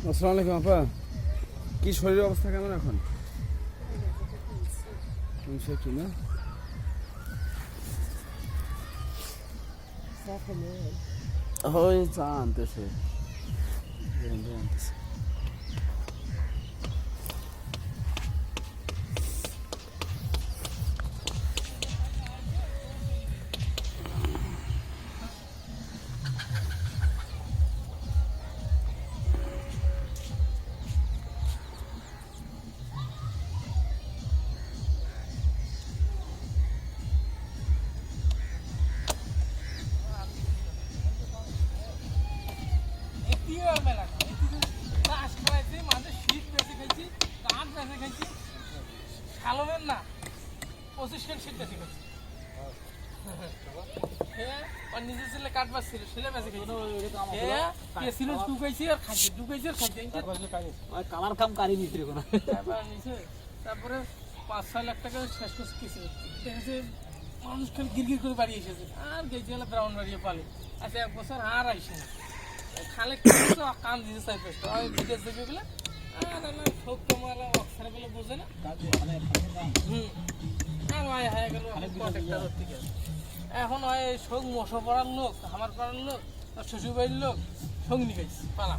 আসসালামু আলাইকুম আপা, কি শরীরের অবস্থা কেমন এখন? একটু না ওই চা আনতেছে। না 25 কেন শীত বেশি খাচ্ছি। হ্যাঁ আর নিজে ছেলে কাটবার ছিল ছেলে বেশি খাইছি। হ্যাঁ ছিল ঢুকাইছি আর খাইছি ঢুকাইছি আর খাইছি কামার কাম কারি নিতে কোনো তারপরে 5-6 লাখ টাকা শেষ করছে কিছু দেখেছে মানুষ খালি গিরগির করে বাড়ি এসেছে আর গেছি হলে ব্রাউন বাড়িয়ে পালে আচ্ছা 1 বছর আর আইসে না খালে কাম দিতে চাই পেস্ট ওই বিদেশ দেবে বলে আর না শোক তোমার অক্সারে বলে বোঝে না আর ওই হয়ে গেল কন্ট্রাক্টর থেকে এখন ওই শোক মশা পড়ার লোক আমার পাড়ার লোক আর শ্বশুরবাড়ির লোক সঙ্গী গেছে পালা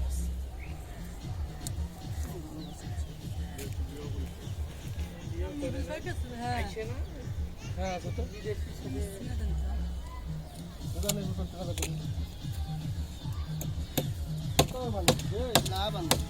হ্যাঁ কত না বান্ধব